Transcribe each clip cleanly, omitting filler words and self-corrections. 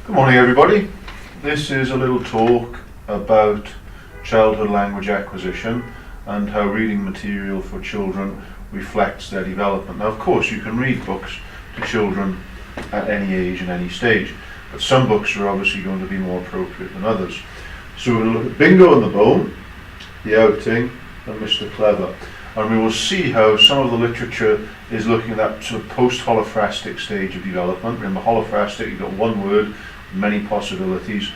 Good morning, everybody. This is a little talk about childhood language acquisition and how reading material for children reflects their development. Now, of course, you can read books to children at any age and any stage, but some books are obviously going to be more appropriate than others. So we'll look at Bingo and the Bone, The Outing, and Mr. Clever. And we will see how some of the literature is looking at that sort of post-holophrastic stage of development. Remember, holophrastic, you've got one word, many possibilities.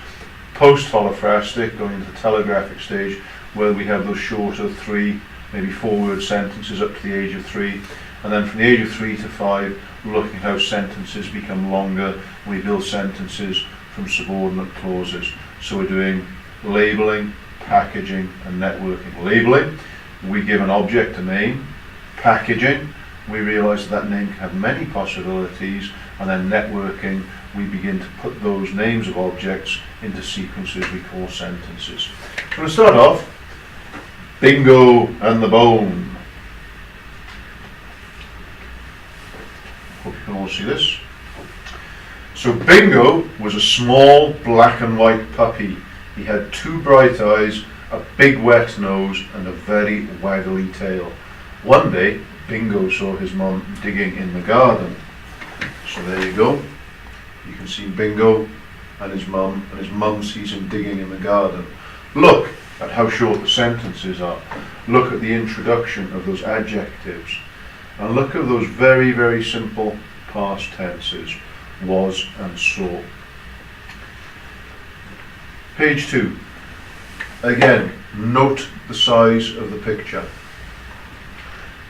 Post-holophrastic, going into the telegraphic stage, where we have those shorter 3, maybe 4-word sentences up to the age of 3. And then from the age of 3 to 5, we're looking at how sentences become longer. We build sentences from subordinate clauses. So we're doing labeling, packaging, and networking. Labeling, we give an object a name. Packaging, we realize that name can have many possibilities. And then networking, we begin to put those names of objects into sequences we call sentences. So we'll start off, Bingo and the Bone. Hope you can all see this. So Bingo was a small black and white puppy. He had 2 bright eyes, a big wet nose, and a very waggly tail. One day, Bingo saw his mum digging in the garden. So there you go. You can see Bingo and his mum sees him digging in the garden. Look at how short the sentences are. Look at the introduction of those adjectives. And look at those very, very simple past tenses, was and saw. Page 2. Again, note the size of the picture.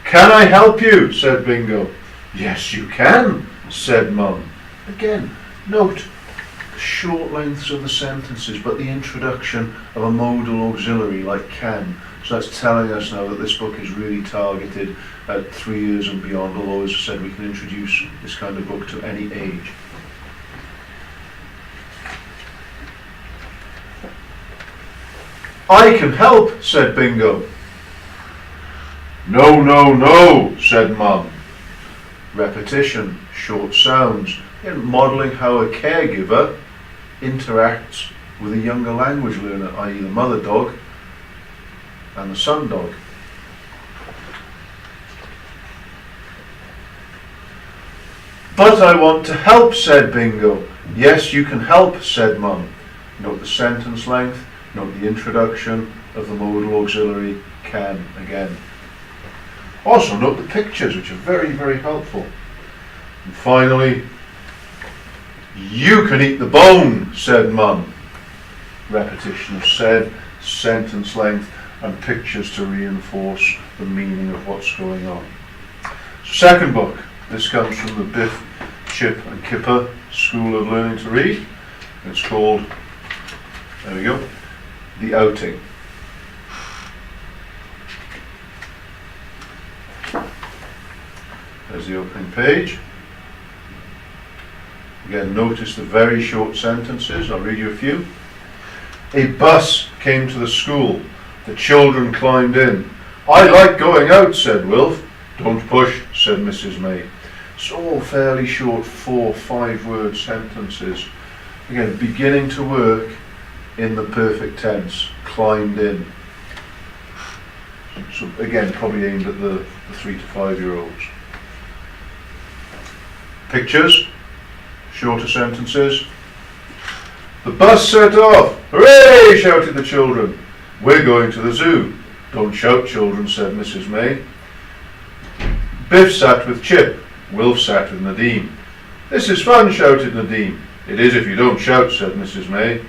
Can I help you? Said Bingo. Yes, you can, said Mum. Again, note the short lengths of the sentences, but the introduction of a modal auxiliary like can. So that's telling us now that this book is really targeted at 3 years and beyond, although as I said, we can introduce this kind of book to any age. I can help, said Bingo. No, no, no, said Mum. Repetition, short sounds, and modelling how a caregiver interacts with a younger language learner, i.e. the mother dog and the son dog. But I want to help, said Bingo. Yes, you can help, said Mum. Note the sentence length. Note the introduction of the modal auxiliary can again. Also note the pictures, which are very, very helpful. And finally, you can eat the bone, said Mum. Repetition of said, sentence length, and pictures to reinforce the meaning of what's going on. Second book. This comes from the Biff, Chip and Kipper School of Learning to Read. It's called, there we go, The Outing. There's the opening page. Again, notice the very short sentences. I'll read you a few. A bus came to the school. The children climbed in. I like going out, said Wilf. Don't push, said Mrs. May. It's all fairly short 4 or 5 word sentences. Again, beginning to work in the perfect tense, climbed in. So again, probably aimed at the 3 to 5 year olds. Pictures, shorter sentences. The bus set off. Hooray, shouted the children. We're going to the zoo. Don't shout, children, said Mrs. May. Biff sat with Chip. Wilf sat with Nadim. This is fun, shouted Nadim. It is if you don't shout, said Mrs. May.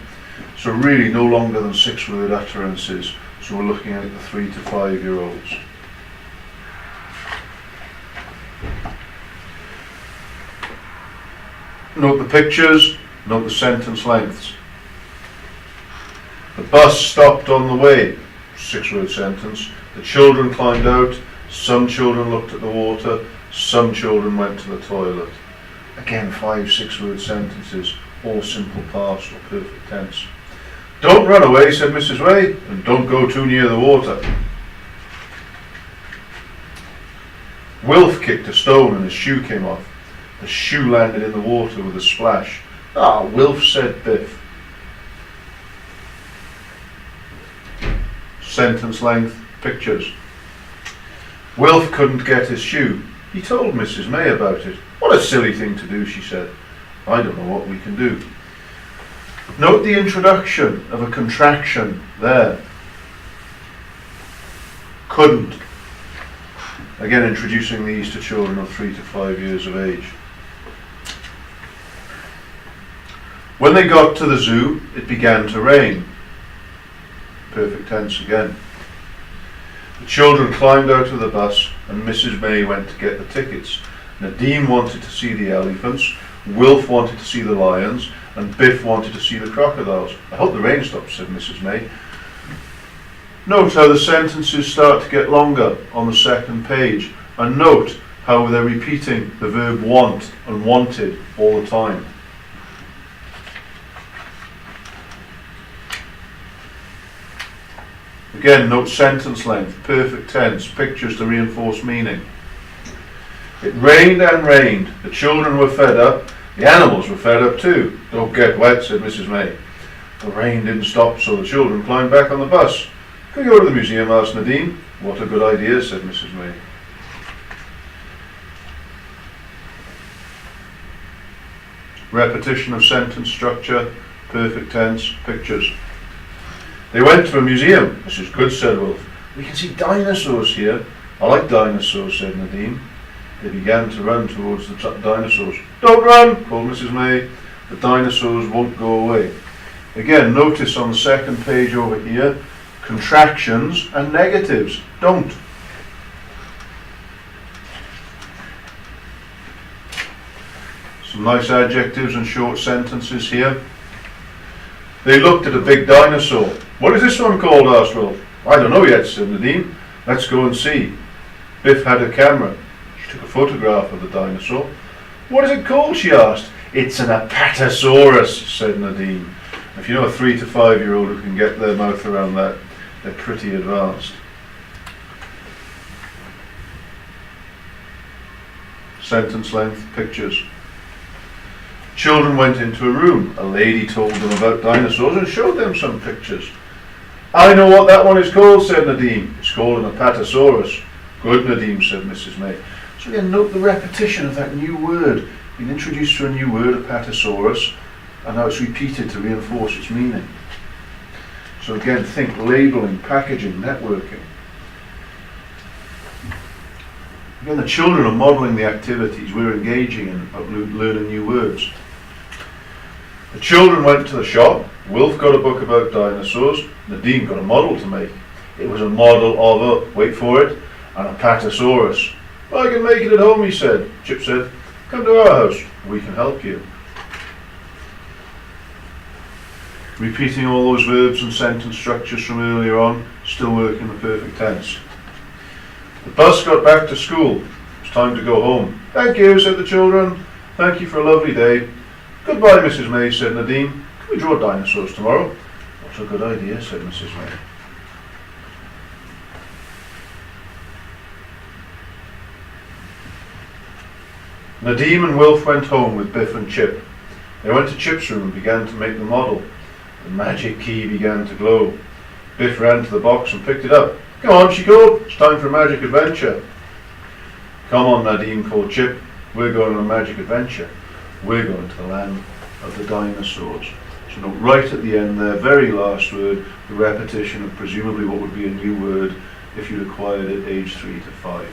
So really no longer than 6 word utterances. So we're looking at the 3 to 5 year olds. Note the pictures, note the sentence lengths. The bus stopped on the way, 6 word sentence. The children climbed out, some children looked at the water, some children went to the toilet. Again, 5, 6 word sentences, all simple past or perfect tense. Don't run away, said Mrs. Way, and don't go too near the water. Wilf kicked a stone and his shoe came off. The shoe landed in the water with a splash. Ah, Wilf, said Biff. Sentence length, pictures. Wilf couldn't get his shoe. He told Mrs. May about it. What a silly thing to do, she said. I don't know what we can do. Note the introduction of a contraction there. Couldn't. Again, introducing these to children of 3 to 5 years of age. When they got to the zoo, it began to rain. Perfect tense again. The children climbed out of the bus and Mrs. May went to get the tickets. Nadine wanted to see the elephants, Wilf wanted to see the lions, and Biff wanted to see the crocodiles. I hope the rain stops, said Mrs. May. Note how the sentences start to get longer on the second page, and note how they're repeating the verb want and wanted all the time. Again, note sentence length, perfect tense, pictures to reinforce meaning. It rained and rained. The children were fed up. The animals were fed up too. Don't get wet, said Mrs. May. The rain didn't stop, so the children climbed back on the bus. Can we go to the museum, asked Nadine. What a good idea, said Mrs. May. Repetition of sentence structure, perfect tense, pictures. They went to a museum. This is good, said Wilf. We can see dinosaurs here. I like dinosaurs, said Nadine. They began to run towards the dinosaurs. Don't run, called Mrs. May. The dinosaurs won't go away. Again, notice on the second page over here, contractions and negatives. Don't. Some nice adjectives and short sentences here. They looked at a big dinosaur. What is this one called, asked Wilf. I don't know yet, said Nadine. Let's go and see. Biff had a camera. She took a photograph of the dinosaur. What is it called, she asked. It's an Apatosaurus, said Nadine. If you know a 3 to 5 year old who can get their mouth around that, they're pretty advanced. Sentence length, pictures. Children went into a room. A lady told them about dinosaurs and showed them some pictures. I know what that one is called, said Nadine. It's called an Apatosaurus. Good, Nadine, said Mrs. May. So again, note the repetition of that new word. Being introduced to a new word, Apatosaurus, and now it's repeated to reinforce its meaning. So again, think labelling, packaging, networking. Again, the children are modelling the activities we're engaging in of learning new words. The children went to the shop. Wilf got a book about dinosaurs. Nadine got a model to make. It was a model of a, wait for it, an Apatosaurus. I can make it at home, he said. Chip said, come to our house, we can help you. Repeating all those verbs and sentence structures from earlier on, still working the perfect tense. The bus got back to school. It was time to go home. Thank you, said the children. Thank you for a lovely day. Goodbye, Mrs. May, said Nadine. Can we draw dinosaurs tomorrow? What a good idea, said Mrs. May. Nadine and Wilf went home with Biff and Chip. They went to Chip's room and began to make the model. The magic key began to glow. Biff ran to the box and picked it up. Come on, she called. It's time for a magic adventure. Come on, Nadine, called Chip. We're going on a magic adventure. We're going to the land of the dinosaurs. So note right at the end there, very last word, the repetition of presumably what would be a new word if you'd acquired it age 3 to 5.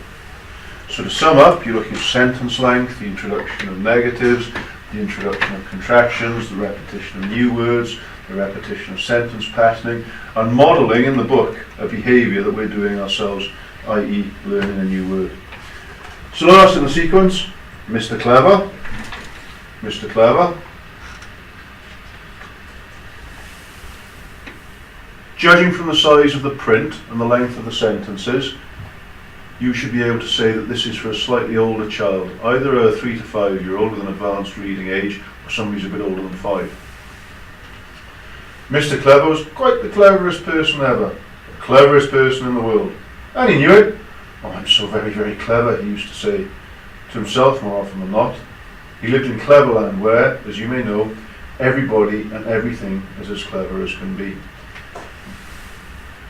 So to sum up, you're looking at sentence length, the introduction of negatives, the introduction of contractions, the repetition of new words, the repetition of sentence patterning, and modelling in the book a behaviour that we're doing ourselves, i.e. learning a new word. So last in the sequence, Mr. Clever. Mr. Clever. Judging from the size of the print and the length of the sentences, you should be able to say that this is for a slightly older child, either a 3 to 5 year old with an advanced reading age, or somebody who's a bit older than 5. Mr. Clever was quite the cleverest person ever, the cleverest person in the world. And he knew it. Oh, I'm so very, very clever, he used to say to himself more often than not. He lived in Cleverland where, as you may know, everybody and everything is as clever as can be.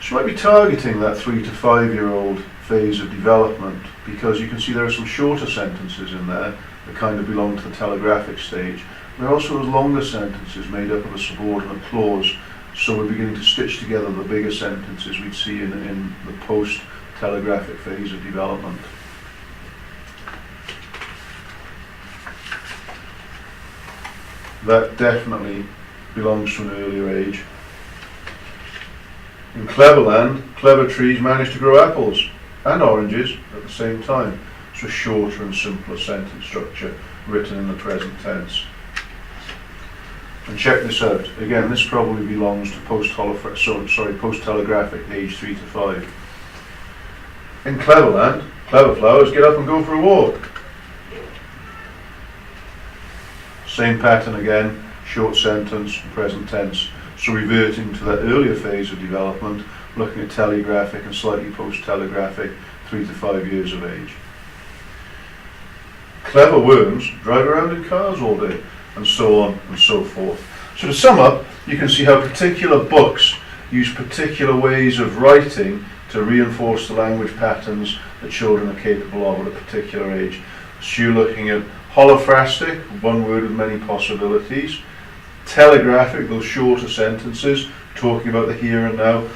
So you might be targeting that 3 to 5 year old phase of development, because you can see there are some shorter sentences in there that kind of belong to the telegraphic stage. There are also longer sentences made up of a subordinate clause, so we're beginning to stitch together the bigger sentences we'd see in the post-telegraphic phase of development. That definitely belongs to an earlier age. In Cleverland, clever trees manage to grow apples and oranges at the same time. So shorter and simpler sentence structure written in the present tense. And check this out. Again, this probably belongs to post-telegraphic, age 3 to 5. In Cleverland, clever flowers get up and go for a walk. Same pattern again, short sentence, present tense. So reverting to that earlier phase of development, looking at telegraphic and slightly post-telegraphic, 3 to 5 years of age. Clever worms drive around in cars all day, and so on and so forth. So to sum up, you can see how particular books use particular ways of writing to reinforce the language patterns that children are capable of at a particular age. So you're looking at holophrastic, one word with many possibilities. Telegraphic, those shorter sentences, talking about the here and now,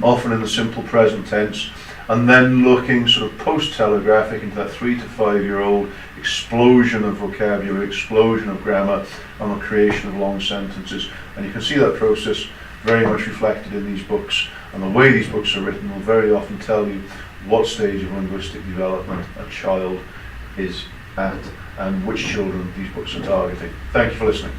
often in the simple present tense. And then looking sort of post-telegraphic into that 3 to 5 year old explosion of vocabulary, explosion of grammar, and the creation of long sentences. And you can see that process very much reflected in these books. And the way these books are written will very often tell you what stage of linguistic development a child is at and which children these books are targeting. Thank you for listening.